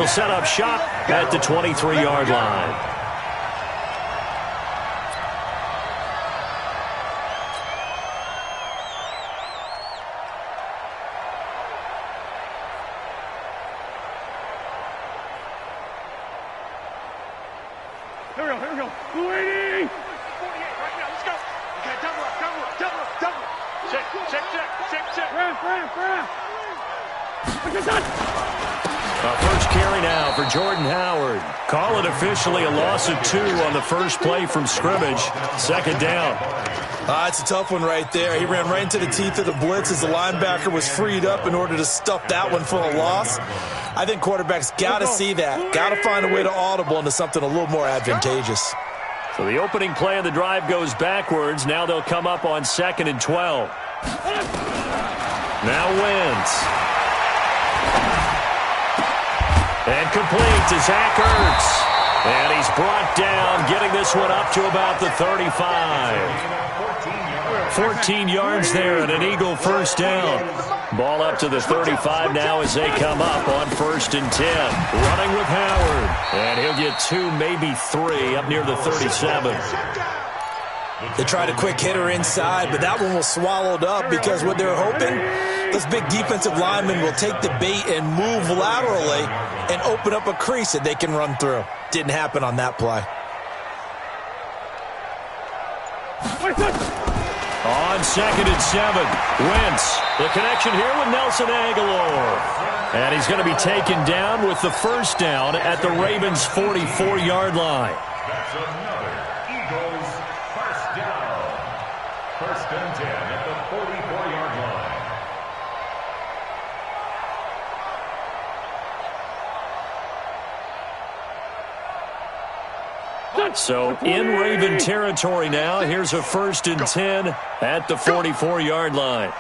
He'll set up shop at the 23-yard line. Here we go. 280. 48 right now. Let's go. Okay, double up. Check. Ramp. Look at that. First carry now for Jordan Howard. Call it officially a loss of 2 on the first play from scrimmage. Second down. It's a tough one right there. He ran right into the teeth of the blitz as the linebacker was freed up in order to stuff that one for a loss. I think quarterbacks got to see that. Got to find a way to audible into something a little more advantageous. So the opening play of the drive goes backwards. Now they'll come up on 2nd and 12. Now Wentz. And complete to Zach Ertz. And he's brought down, getting this one up to about the 35. 14 yards there and an Eagle first down. Ball up to the 35 now as they come up on 1st and 10. Running with Howard. And he'll get 2, maybe 3 up near the 37. They tried a quick hitter inside, but that one was swallowed up because what they're hoping, those big defensive linemen will take the bait and move laterally and open up a crease that they can run through. Didn't happen on that play. On 2nd and 7, Wentz. The connection here with Nelson Aguilar. And he's going to be taken down with the first down at the Ravens' 44-yard line. That's another Eagles first down. 1st and 10 at the 44-yard line. So in Raven territory now. Here's a 1st and 10 at the 44-yard line.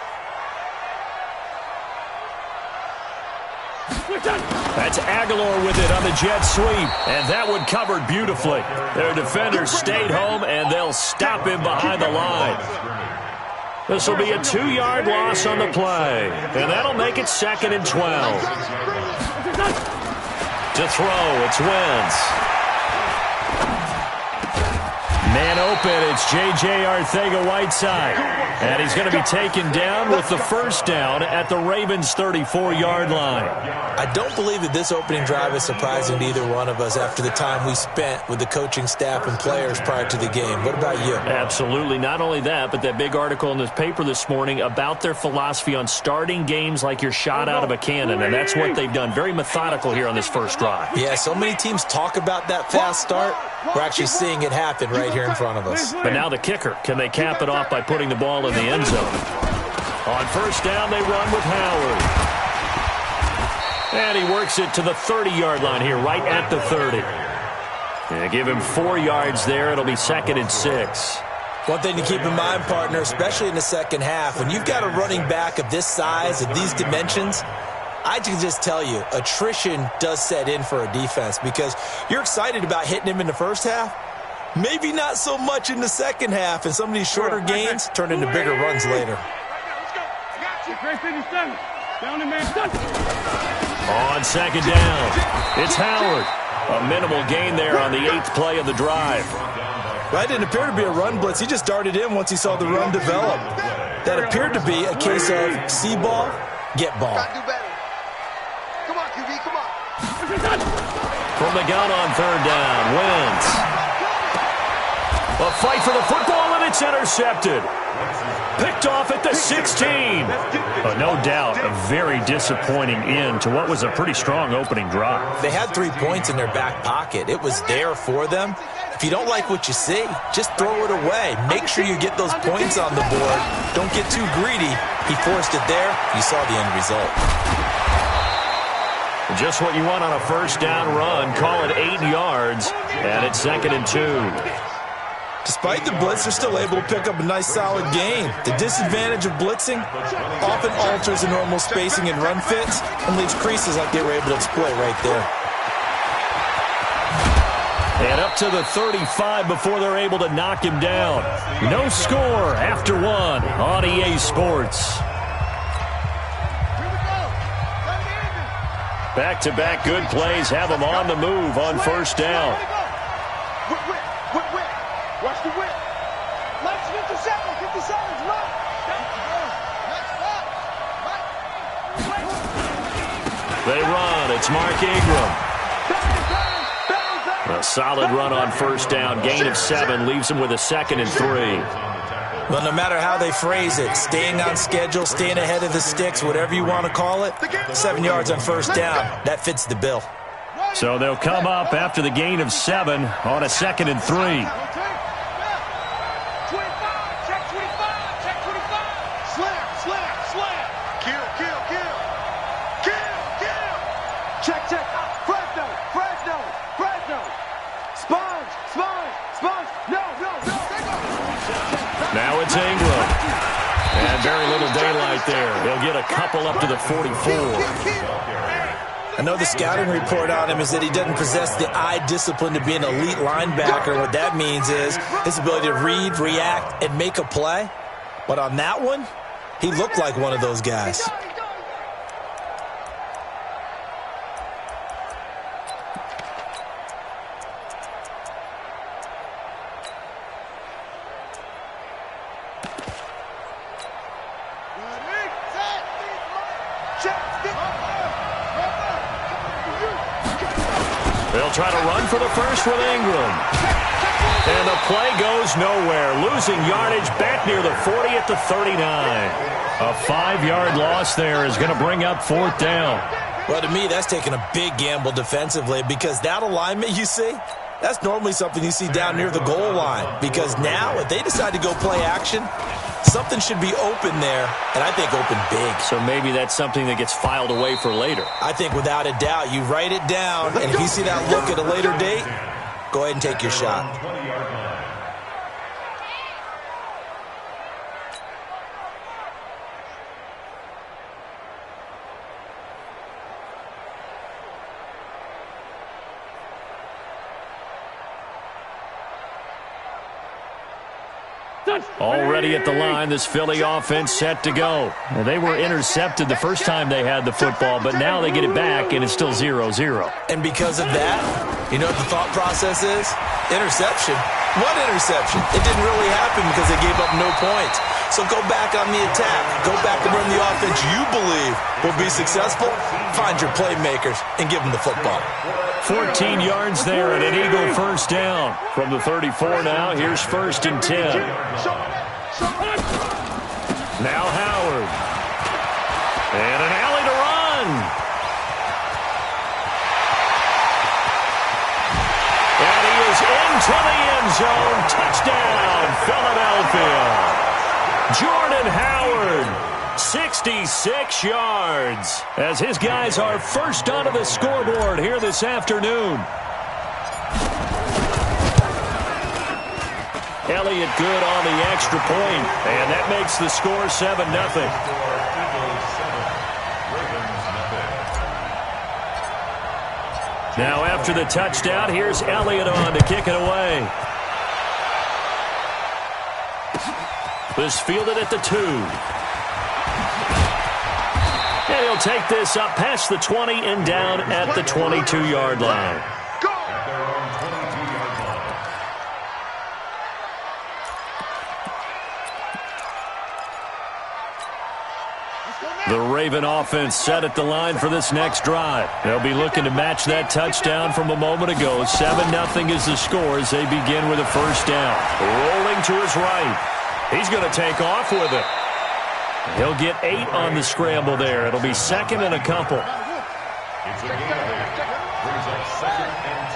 That's Aguilar with it on the jet sweep. And that one covered beautifully. Their defenders stayed home, and they'll stop him behind the line. This will be a 2-yard loss on the play. And that'll make it 2nd and 12. To throw, it's Wentz. Man open, it's J.J. Arcega-Whiteside. And he's going to be taken down with the first down at the Ravens' 34-yard line. I don't believe that this opening drive is surprising to either one of us after the time we spent with the coaching staff and players prior to the game. What about you? Absolutely. Not only that, but that big article in the paper this morning about their philosophy on starting games like you're shot out of a cannon, and that's what they've done. Very methodical here on this first drive. Yeah, so many teams talk about that fast start. We're actually seeing it happen right here in front of us. But now the kicker. Can they cap it off by putting the ball in the end zone? On first down, they run with Howard. And he works it to the 30-yard line here, right at the 30. And give him 4 yards there. It'll be 2nd and 6. One thing to keep in mind, partner, especially in the second half, when you've got a running back of this size, of these dimensions, I can just tell you, attrition does set in for a defense because you're excited about hitting him in the first half. Maybe not so much in the second half, and some of these shorter gains turn into bigger runs later. On 2nd down, it's Howard. A minimal gain there on the 8th play of the drive. That didn't appear to be a run blitz. He just darted in once he saw the run develop. That appeared to be a case of see ball, get ball. Come on, QB, come on. From the gun on 3rd down, Wentz. A fight for the football, and it's intercepted. Picked off at the 16. But no doubt, a very disappointing end to what was a pretty strong opening drive. They had 3 points in their back pocket. It was there for them. If you don't like what you see, just throw it away. Make sure you get those points on the board. Don't get too greedy. He forced it there. You saw the end result. Just what you want on a first down run. Call it 8 yards, and it's 2nd and 2. Despite the blitz, they're still able to pick up a nice solid gain. The disadvantage of blitzing often alters the normal spacing and run fits and leaves creases like they were able to exploit right there. And up to the 35 before they're able to knock him down. No score after 1 on EA Sports. Back-to-back good plays have them on the move on first down. Watch the whip. Let's 57. 57's left. They run. It's Mark Ingram. A solid run on first down. Gain of 7 leaves him with a 2nd and 3. Well, no matter how they phrase it, staying on schedule, staying ahead of the sticks, whatever you want to call it, 7 yards on first down, that fits the bill. So they'll come up after the gain of 7 on a 2nd and 3. 25. Check 25. Check 25. Slam. Kill. Check. Fresno. Sponge. No. Now it's Ingram. And very little daylight there. He'll get a couple up to the 44. I know the scouting report on him is that he doesn't possess the eye discipline to be an elite linebacker. What that means is his ability to read, react, and make a play. But on that one, he looked like one of those guys. They'll try to run for the first with Ingram. And the play goes nowhere. Losing yardage back near the 40 at the 39. A 5-yard loss there is going to bring up 4th down. Well, to me, that's taking a big gamble defensively because that alignment you see, that's normally something you see down near the goal line. Because now, if they decide to go play action, something should be open there, and I think open big. So maybe that's something that gets filed away for later. I think without a doubt, you write it down, and if you see that look at a later date, go ahead and take your shot. Already at the line, this Philly offense set to go. Well, they were intercepted the first time they had the football, but now they get it back, and it's still 0-0. And because of that, you know what the thought process is? Interception. What interception? It didn't really happen because they gave up no points. So go back on the attack. Go back and run the offense you believe will be successful. Find your playmakers and give them the football. 14 yards there and an Eagle first down. From the 34 now, here's 1st and 10. Now Howard. And an alley to run. And he is into the end zone. Touchdown, Philadelphia. Jordan Howard, 66 yards, as his guys are first onto the scoreboard here this afternoon. Elliott good on the extra point, and that makes the score 7-0. Now after the touchdown, here's Elliott on to kick it away. This fielded at the 2. And he'll take this up past the 20 and down at the 22-yard line. The Raven offense set at the line for this next drive. They'll be looking to match that touchdown from a moment ago. 7-0 is the score as they begin with a first down. Rolling to his right. He's going to take off with it. He'll get 8 on the scramble there. It'll be 2nd and a couple. It's a gain of 8. Brings up 2nd and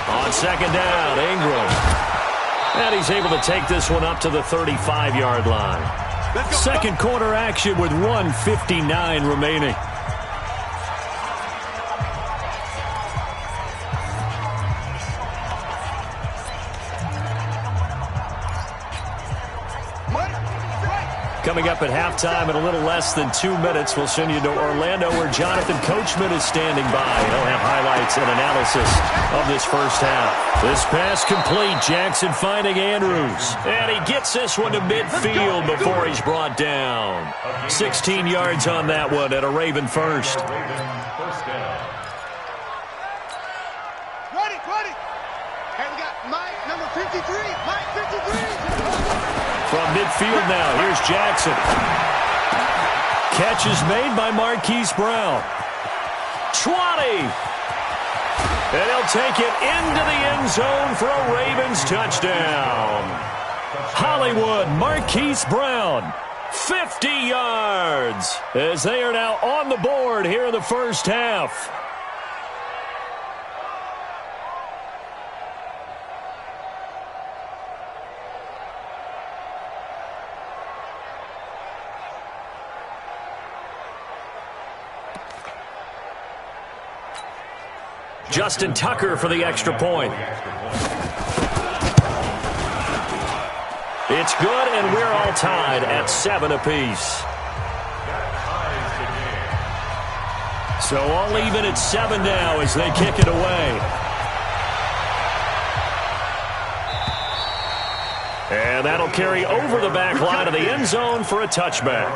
2. On 2nd down, Ingram. And he's able to take this one up to the 35-yard line. Second quarter action with 1:59 remaining. Coming up at halftime in a little less than 2 minutes, we'll send you to Orlando where Jonathan Coachman is standing by. He'll have highlights and analysis of this first half. This pass complete. Jackson finding Andrews. And he gets this one to midfield before he's brought down. 16 yards on that one and a Raven first. Ready. Hey, we got Mike, number 53. Mike, 53. From midfield now, here's Jackson. Catch is made by Marquise Brown. 20. And he'll take it into the end zone for a Ravens touchdown. Hollywood, Marquise Brown, 50 yards, as they are now on the board here in the first half. Justin Tucker for the extra point. It's good, and we're all tied at 7 apiece. So all even at 7 now as they kick it away. And that'll carry over the back line of the end zone for a touchback.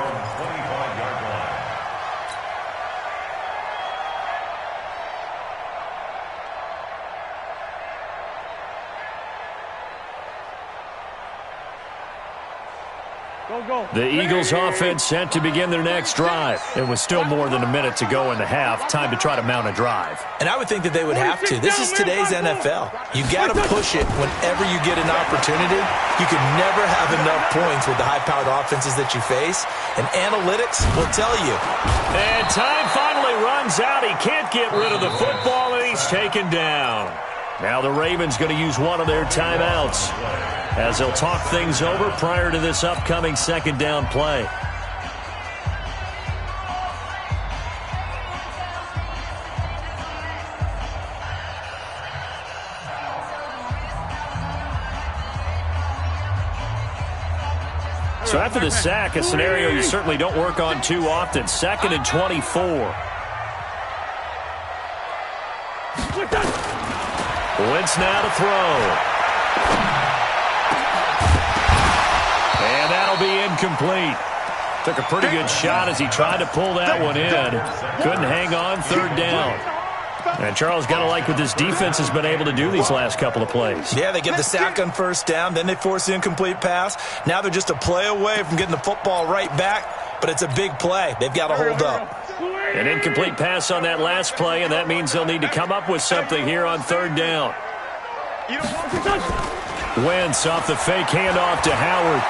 The Eagles offense set to begin their next drive. It was still more than a minute to go in the half. Time to try to mount a drive. And I would think that they would have to. This is today's NFL. You got to push it whenever you get an opportunity. You can never have enough points with the high-powered offenses that you face. And analytics will tell you. And time finally runs out. He can't get rid of the football, and he's taken down. Now the Ravens going to use one of their timeouts as they'll talk things over prior to this upcoming second down play. So after the sack, a scenario you certainly don't work on too often. 2nd and 24. Wentz now to throw. And that'll be incomplete. Took a pretty good shot as he tried to pull that one in. Couldn't hang on, 3rd down. And Charles, got to like what this defense has been able to do these last couple of plays. Yeah, they get the sack on 1st down, then they force the incomplete pass. Now they're just a play away from getting the football right back, but it's a big play. They've got to hold up. An incomplete pass on that last play, and that means they'll need to come up with something here on 3rd down. Wentz off the fake handoff to Howard.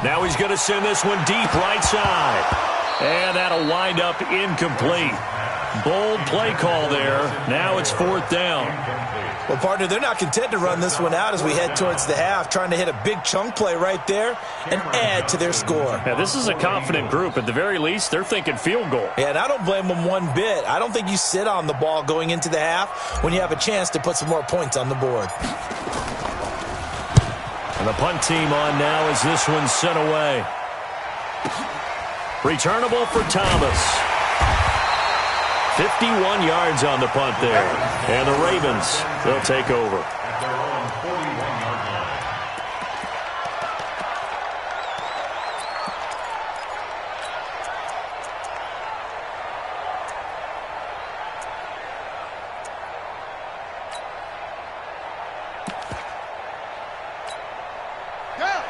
Now he's going to send this one deep right side. And that'll wind up incomplete. Bold play call there. Now it's 4th down. Well, partner, they're not content to run this one out as we head towards the half, trying to hit a big chunk play right there and add to their score. Yeah, this is a confident group. At the very least, they're thinking field goal. Yeah, and I don't blame them one bit. I don't think you sit on the ball going into the half when you have a chance to put some more points on the board. And the punt team on now as this one's sent away. Returnable for Thomas. 51 yards on the punt there. And the Ravens, they'll take over.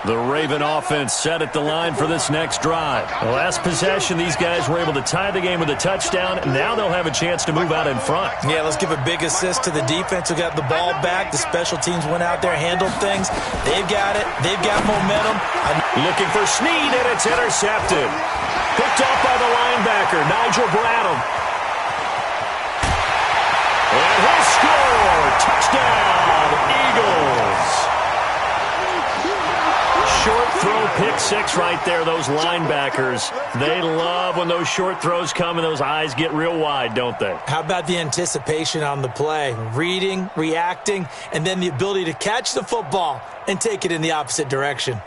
The Raven offense set at the line for this next drive. The last possession, these guys were able to tie the game with a touchdown. Now they'll have a chance to move out in front. Yeah, let's give a big assist to the defense who got the ball back. The special teams went out there, handled things. They've got it. They've got momentum. Looking for Snead, and it's intercepted. Picked off by the linebacker, Nigel Bradham. And he'll score. Touchdown, Eagles. Short throw, pick six right there, those linebackers. They love when those short throws come and those eyes get real wide, don't they? How about the anticipation on the play? Reading, reacting, and then the ability to catch the football and take it in the opposite direction.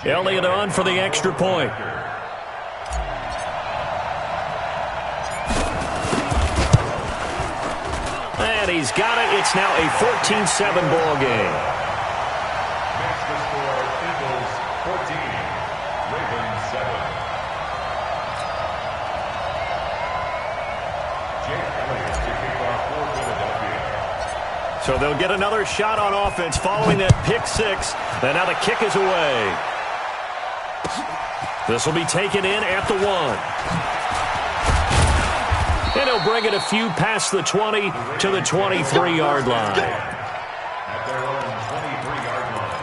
Elliott on for the extra point. And he's got it. It's now a 14-7 ball game. Next to score, Eagles 14, Ravens 7. Jake Elliott to kick off for Philadelphia. So they'll get another shot on offense following that pick six. And now the kick is away. This will be taken in at the 1. And he'll bring it a few past the 20 to the 23-yard line. At their own 23-yard line.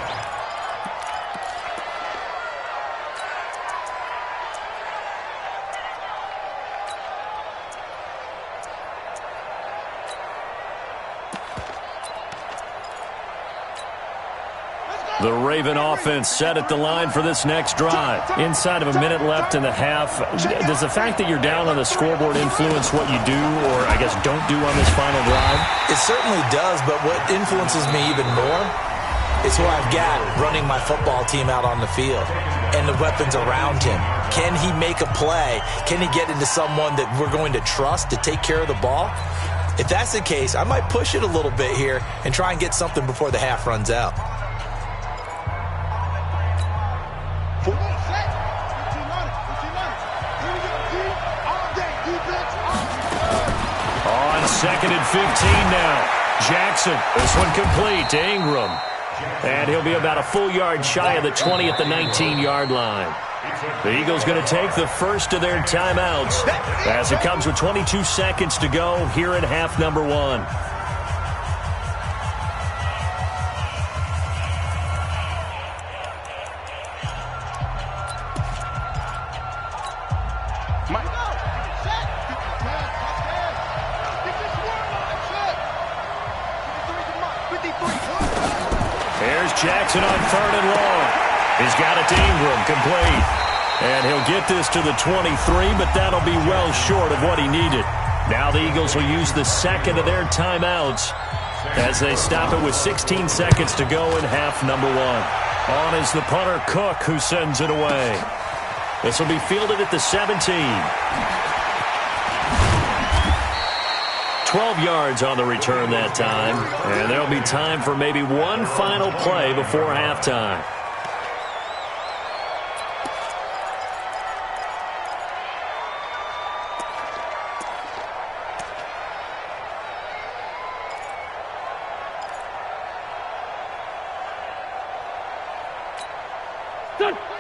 The Raven offense set at the line for this next drive. Inside of a minute left in the half, does the fact that you're down on the scoreboard influence what you do or, I guess, don't do on this final drive? It certainly does, but what influences me even more is who I've got running my football team out on the field and the weapons around him. Can he make a play? Can he get into someone that we're going to trust to take care of the ball? If that's the case, I might push it a little bit here and try and get something before the half runs out. On 2nd and 15 now. Jackson, this one complete to Ingram. And he'll be about a full yard shy of the 20 at the 19-yard line. The Eagles going to take the first of their timeouts as it comes with 22 seconds to go here in half number 1. Jackson on 3rd and long. He's got it to Ingram, complete. And he'll get this to the 23, but that'll be well short of what he needed. Now the Eagles will use the second of their timeouts as they stop it with 16 seconds to go in half number 1. On is the punter, Cook, who sends it away. This will be fielded at the 17. 12 yards on the return that time. And there'll be time for maybe one final play before halftime.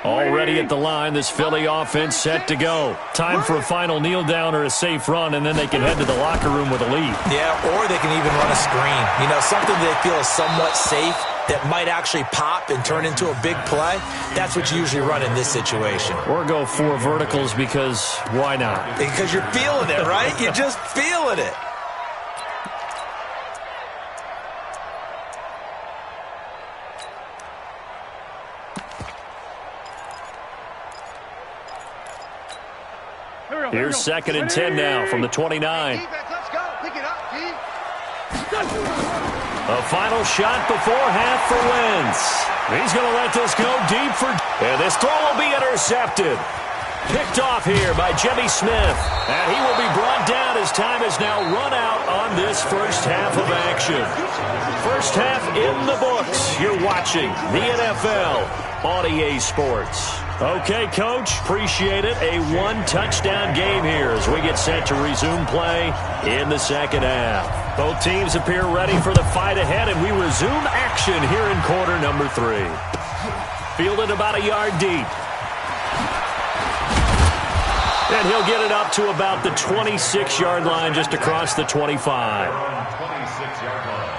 Already at the line, this Philly offense set to go. Time for a final kneel down or a safe run, and then they can head to the locker room with a lead. Yeah, or they can even run a screen. You know, something they feel is somewhat safe that might actually pop and turn into a big play. That's what you usually run in this situation. Or go 4 verticals because why not? Because you're feeling it, right? You're just feeling it. Here's 2nd and 10 now from the 29. A final shot before half for Wentz. He's going to let this go deep for... And this throw will be intercepted. Picked off here by Jimmy Smith. And he will be brought down as time has now run out on this first half of action. First half in the books. You're watching the NFL on EA Sports. Okay, Coach, appreciate it. A 1-touchdown game here as we get set to resume play in the second half. Both teams appear ready for the fight ahead, and we resume action here in quarter number 3. Fielded about a yard deep. And he'll get it up to about the 26-yard line, just across the 25. 26-yard line.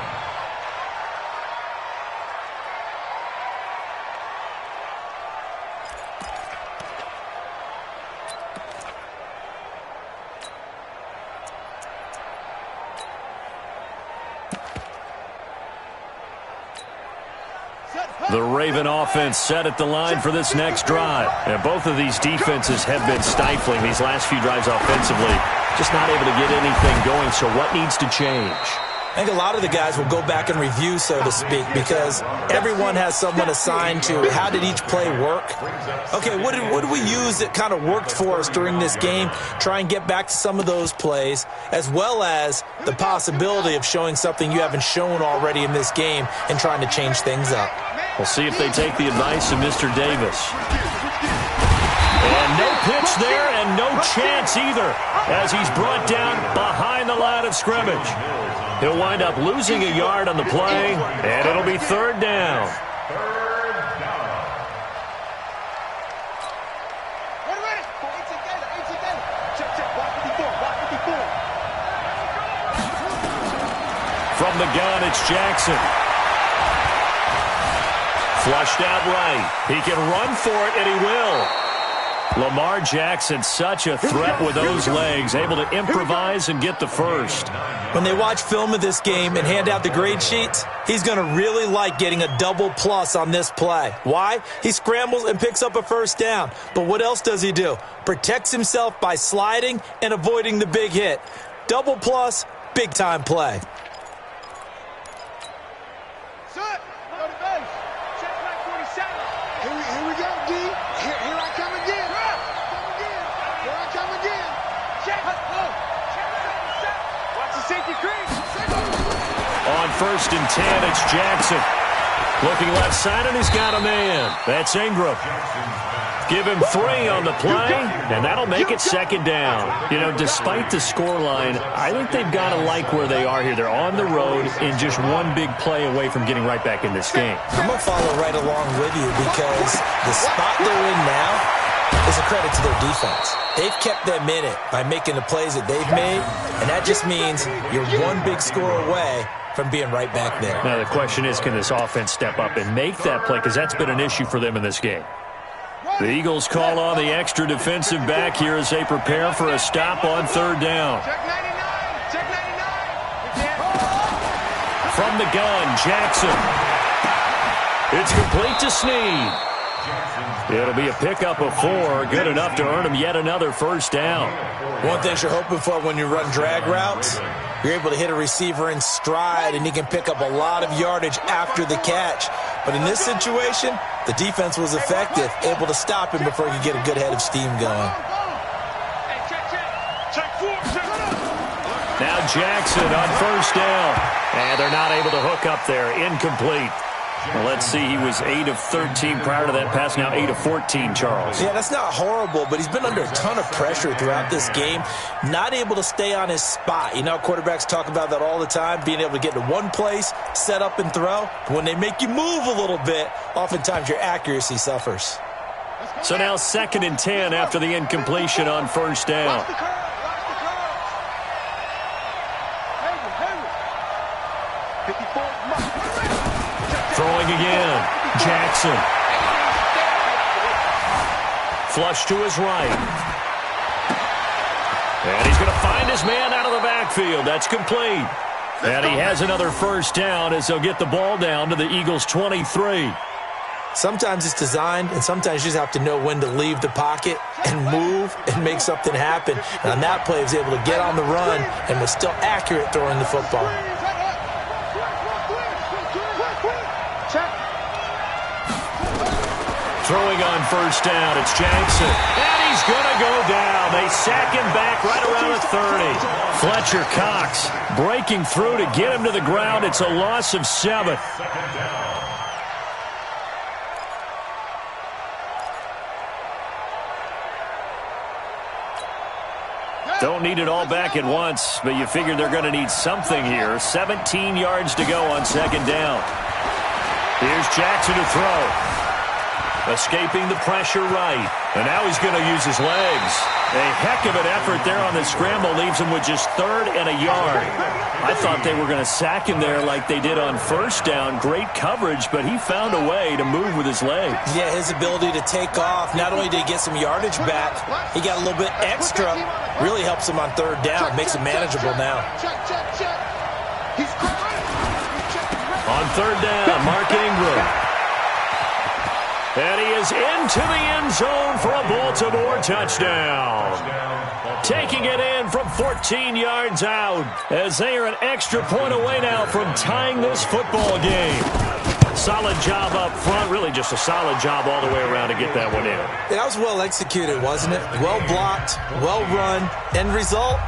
The Raven offense set at the line for this next drive. And both of these defenses have been stifling these last few drives offensively. Just not able to get anything going, so what needs to change? I think a lot of the guys will go back and review, so to speak, because everyone has someone assigned to how did each play work. Okay, what did we use that kind of worked for us during this game? Try and get back to some of those plays, as well as the possibility of showing something you haven't shown already in this game and trying to change things up. We'll see if they take the advice of Mr. Davis. And no pitch there and no chance either as he's brought down behind the line of scrimmage. He'll wind up losing a yard on the play, and it'll be third down. From the gun, it's Jackson. Flushed out right. He can run for it, and he will. Lamar Jackson, such a threat with those legs, able to improvise and get the first. When they watch film of this game and hand out the grade sheets, he's going to really like getting a double plus on this play. Why? He scrambles and picks up a first down. But what else does he do? Protects himself by sliding and avoiding the big hit. Double plus, big-time play. On 1st and 10, it's Jackson. Looking left side, and he's got a man. That's Ingram. Give him 3 on the play, and that'll make it second down. You know, despite the scoreline, I think they've got to like where they are here. They're on the road and just one big play away from getting right back in this game. I'm going to follow right along with you because the spot they're in now is a credit to their defense. They've kept them in it by making the plays that they've made, and that just means you're one big score away from being right back there. Now the question is, can this offense step up and make that play? Because that's been an issue for them in this game. The Eagles call on the extra defensive back here as they prepare for a stop on 3rd down. From the gun, Jackson. It's complete to Snead. It'll be a pickup of 4, good enough to earn him yet another first down. One thing you're hoping for when you run drag routes, you're able to hit a receiver in stride, and he can pick up a lot of yardage after the catch. But in this situation, the defense was effective, able to stop him before he could get a good head of steam going. Now Jackson on 1st down. And they're not able to hook up there. Incomplete. Well, let's see, he was 8 of 13 prior to that pass, now 8 of 14, Charles. Yeah, that's not horrible, but he's been under a ton of pressure throughout this game, not able to stay on his spot. You know, quarterbacks talk about that all the time, being able to get to one place, set up and throw. When they make you move a little bit, oftentimes your accuracy suffers. So now 2nd and 10 after the incompletion on 1st down. Throwing again, Jackson. Flush to his right. And he's going to find his man out of the backfield. That's complete. And he has another first down as they'll get the ball down to the Eagles' 23. Sometimes it's designed, and sometimes you just have to know when to leave the pocket and move and make something happen. And on that play, he was able to get on the run and was still accurate throwing the football. Throwing on 1st down, it's Jackson. And he's going to go down. They sack him back right around the 30. Fletcher Cox breaking through to get him to the ground. It's a loss of 7. Don't need it all back at once, but you figure they're going to need something here. 17 yards to go on 2nd down. Here's Jackson to throw. Escaping the pressure right. And now he's going to use his legs. A heck of an effort there on the scramble. Leaves him with just 3rd and a yard. I thought they were going to sack him there like they did on 1st down. Great coverage, but he found a way to move with his legs. Yeah, his ability to take off. Not only did he get some yardage back, he got a little bit extra. Really helps him on 3rd down. Makes it manageable now. On 3rd down, Mark Ingram. And he is into the end zone for a Baltimore touchdown. Taking it in from 14 yards out as they are an extra point away now from tying this football game. Solid job up front, really just a solid job all the way around to get that one in. That was well executed, wasn't it? Well blocked, well run. End result,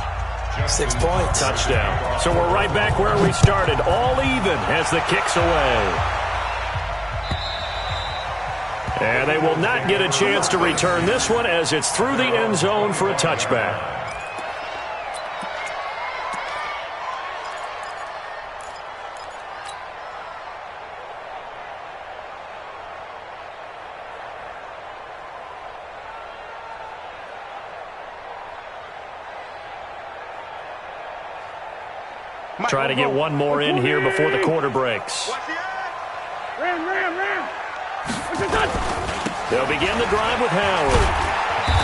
6 points. Touchdown. So we're right back where we started, all even as the kick's away. And they will not get a chance to return this one as it's through the end zone for a touchback. Try to get one more in here before the quarter breaks. Ram. They'll begin the drive with Howard.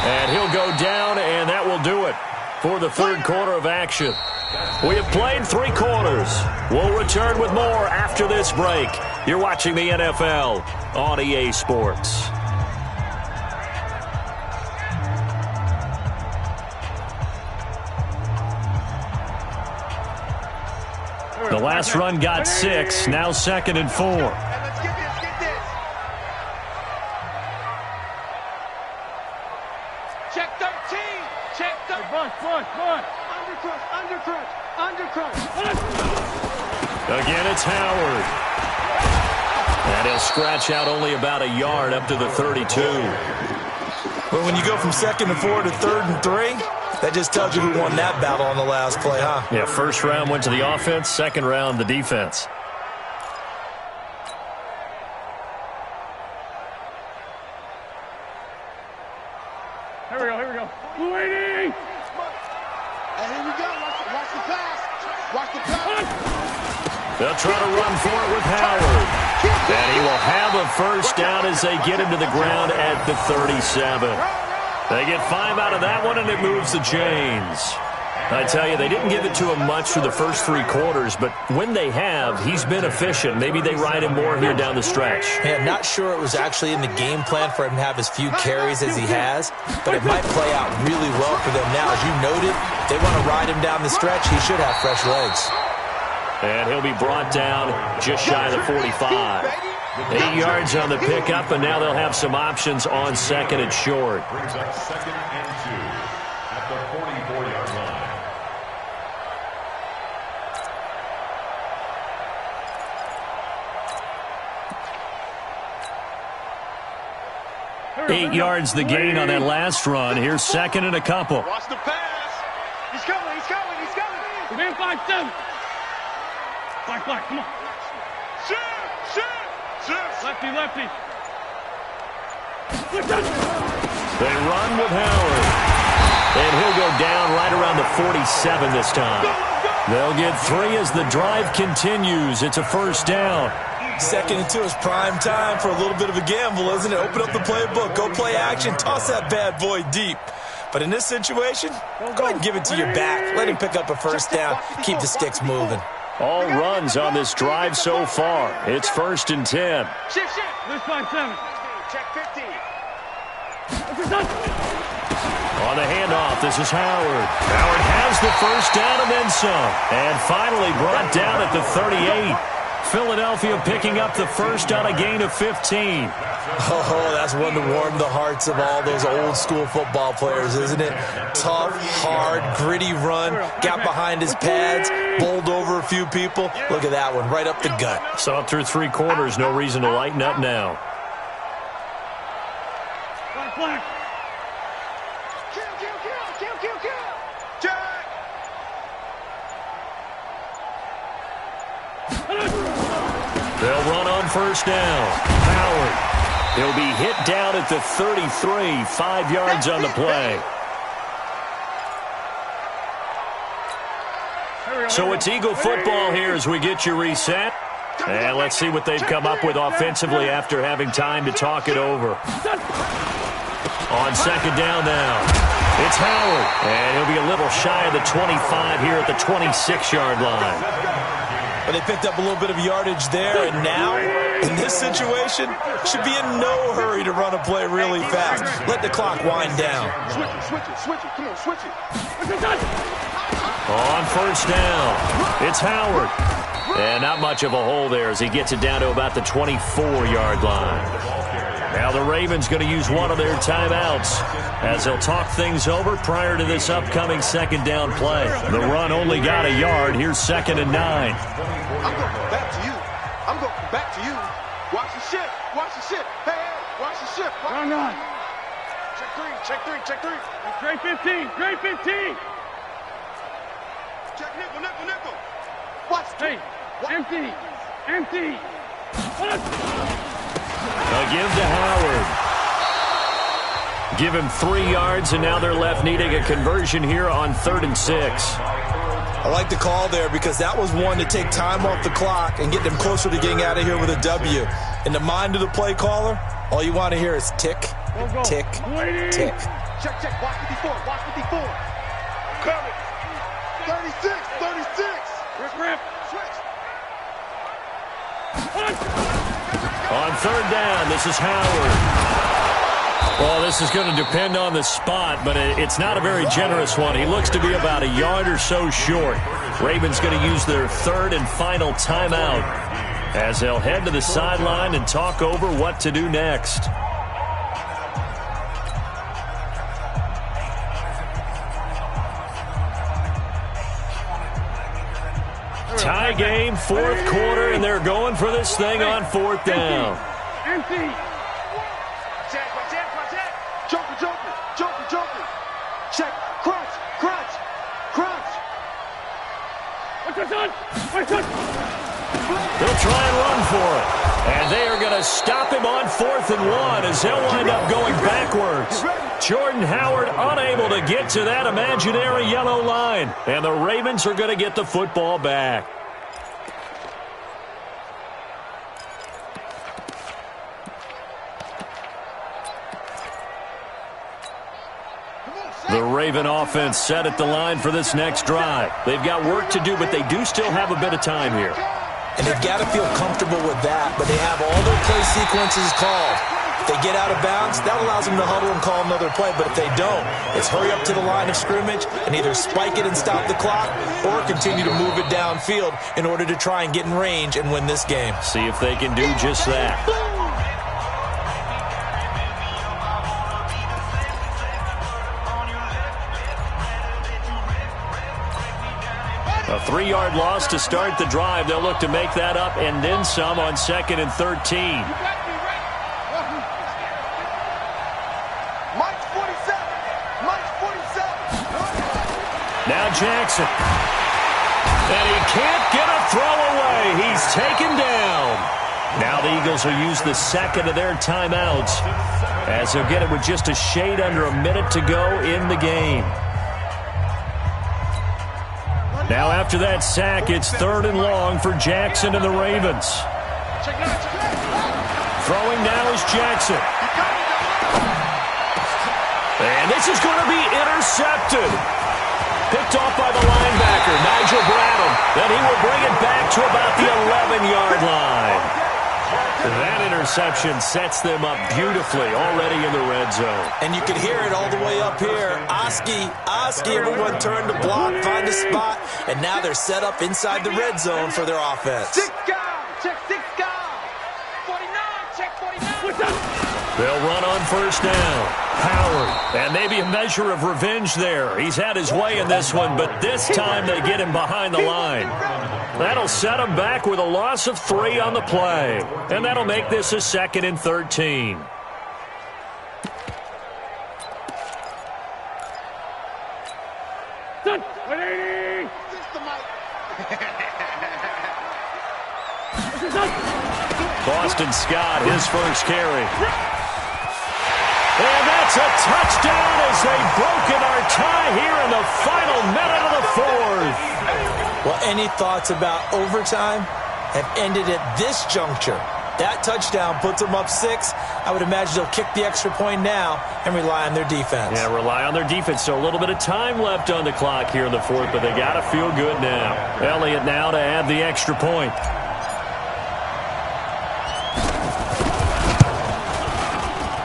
And he'll go down, and that will do it for the third quarter of action. We have played 3 quarters. We'll return with more after this break. You're watching the NFL on EA Sports. The last run got 6, now 2nd and 4. Let's get this. Check 13. Check 13. Bunt. Undercrush. Again, it's Howard. And he'll scratch out only about a yard up to the 32. But when you go from 2nd and 4 to 3rd and 3, that just tells you who won that battle on the last play, huh? Yeah, first round went to the offense, second round the defense. Here we go. Waiting. And here we go. Watch the pass. They'll try to run for it with Howard. And he will have a first down as they get him to the ground at the 37. They get 5 out of that one, and it moves the chains. I tell you, they didn't give it to him much for the first 3 quarters, but when they have, he's been efficient. Maybe they ride him more here down the stretch. Yeah, not sure it was actually in the game plan for him to have as few carries as he has, but it might play out really well for them now. As you noted, they want to ride him down the stretch. He should have fresh legs. And he'll be brought down just shy of the 45. 8 yards on the pickup, and now they'll have some options on 2nd and short. Brings up 2nd and 2 at the 44-yard line. 8 yards the gain on that last run. Here's 2nd and a couple. Watch the pass. He's coming. Within 5-7. Black, come on. Shoot. Lefty. They run with Howard. And he'll go down right around the 47 this time. They'll get 3 as the drive continues. It's a first down. 2nd and 2 is prime time for a little bit of a gamble, isn't it? Open up the playbook, go play action, toss that bad boy deep. But in this situation, go ahead and give it to your back. Let him pick up a first down. Keep the sticks moving. All runs on this drive so far. It's 1st and 10. Shift. This 5-7. Check 15. On the handoff, this is Howard. Howard has the first down and then some. And finally brought down at the 38. Philadelphia picking up the first on a gain of 15. Oh, that's one to warm the hearts of all those old school football players, isn't it? Tough, hard, gritty run. Got behind his pads, bowled over a few people. Look at that one, right up the gut. So through 3 quarters, no reason to lighten up now. Black. Kill. Jack. They'll run on first down. Howard. He'll be hit down at the 33, 5 yards on the play. So it's Eagle football here as we get you reset. And let's see what they've come up with offensively after having time to talk it over. On 2nd down now, it's Howard. And he'll be a little shy of the 25 here at the 26-yard line. But they picked up a little bit of yardage there, and now In this situation, should be in no hurry to run a play really fast. Let the clock wind down. Switch it. Come on, switch it. On first down, it's Howard. And not much of a hole there as he gets it down to about the 24-yard line. Now the Ravens going to use one of their timeouts as they'll talk things over prior to this upcoming second down play. The run only got a yard. Here's 2nd and 9. I'm going to come back to you. I'm going to come back to you. Watch the ship. Watch the ship. Hey, watch the ship. Run. Check three. Great 15. Check nickel. Watch. Hey, empty. A give to Howard. Give him 3 yards, and now they're left needing a conversion here on 3rd and 6. I like the call there because that was one to take time off the clock and get them closer to getting out of here with a W. In the mind of the play caller, all you want to hear is tick, tick, tick. Check. Watch 54. Coming. 36. Rip. Switch. On 3rd down, this is Howard. Well, this is going to depend on the spot, but it's not a very generous one. He looks to be about a yard or so short. Ravens going to use their 3rd and final timeout as they'll head to the sideline and talk over what to do next. Tie game, 4th quarter, and they're going for this thing on 4th down. Empty. Joker. Check. Crunch. They'll try and run for it. And they are going to stop him on 4th and 1 as they'll wind up going backwards. Jordan Howard unable to get to that imaginary yellow line. And the Ravens are going to get the football back. The Raven offense set at the line for this next drive. They've got work to do, but they do still have a bit of time here. And they've got to feel comfortable with that, but they have all their play sequences called. If they get out of bounds, that allows them to huddle and call another play. But if they don't, it's hurry up to the line of scrimmage and either spike it and stop the clock or continue to move it downfield in order to try and get in range and win this game. See if they can do just that. A 3-yard loss to start the drive. They'll look to make that up and then some on 2nd and 13. Mike's 47. Now Jackson. And he can't get a throw away. He's taken down. Now the Eagles will use the 2nd of their timeouts as they'll get it with just a shade under a minute to go in the game. Now after that sack, it's 3rd and long for Jackson and the Ravens. Throwing now is Jackson. And this is going to be intercepted. Picked off by the linebacker, Nigel Bradham. Then he will bring it back to about the 11-yard line. That interception sets them up beautifully already in the red zone. And you can hear it all the way up here. Oski, everyone turned to block, find a spot, and now they're set up inside the red zone for their offense. 6 guys, check 6 guys. 49, check 49. They'll run on first down. Howard, and maybe a measure of revenge there. He's had his way in this one, but this time they get him behind the line. That'll set him back with a loss of 3 on the play. And that'll make this a 2nd and 13. Boston Scott, his first carry. And that's a touchdown as they've broken our tie here in the final minute of the 4th. Well, any thoughts about overtime have ended at this juncture. That touchdown puts them up 6. I would imagine they'll kick the extra point now and rely on their defense. Yeah, rely on their defense. So a little bit of time left on the clock here in the 4th, but they got to feel good now. Elliott now to add the extra point.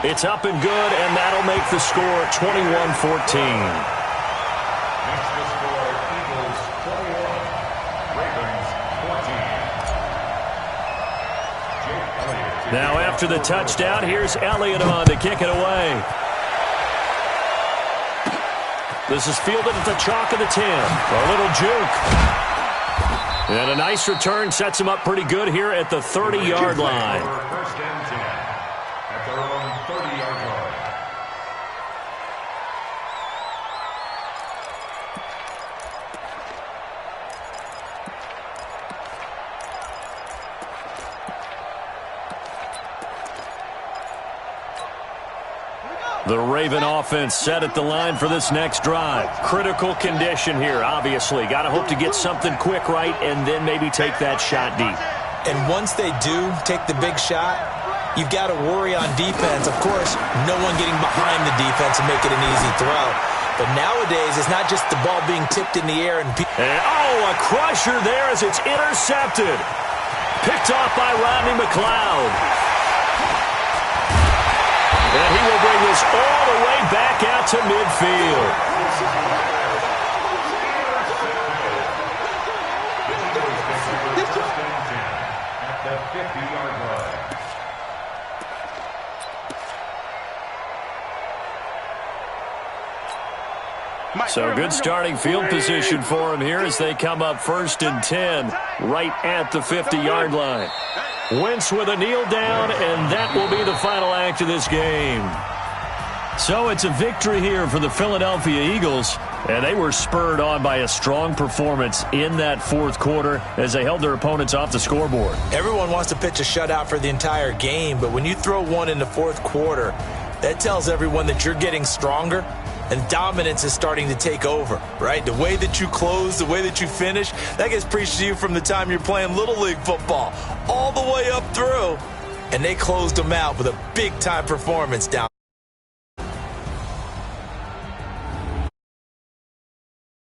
It's up and good, and that'll make the score 21-14. Now after the touchdown, here's Elliott on to kick it away. This is fielded at the chalk of the 10. A little juke. And a nice return sets him up pretty good here at the 30-yard line. First and 10 at their own 30-yard line. The Raven offense set at the line for this next drive. Critical condition here, obviously. Got to hope to get something quick right and then maybe take that shot deep. And once they do take the big shot, you've got to worry on defense. Of course, no one getting behind the defense and make it an easy throw. But nowadays, it's not just the ball being tipped in the air. And a crusher there as it's intercepted. Picked off by Rodney McLeod. And he will bring this all the way back out to midfield. At the 50-yard line. So good starting field position for him here as they come up 1st and 10 right at the 50-yard line. Wentz with a kneel down, and that will be the final act of this game. So it's a victory here for the Philadelphia Eagles, and they were spurred on by a strong performance in that fourth quarter as they held their opponents off the scoreboard. Everyone wants to pitch a shutout for the entire game, but when you throw one in the fourth quarter, that tells everyone that you're getting stronger and dominance is starting to take over, right? The way that you close, the way that you finish, that gets preached to you from the time you're playing Little League football all the way up through. And they closed them out with a big-time performance down.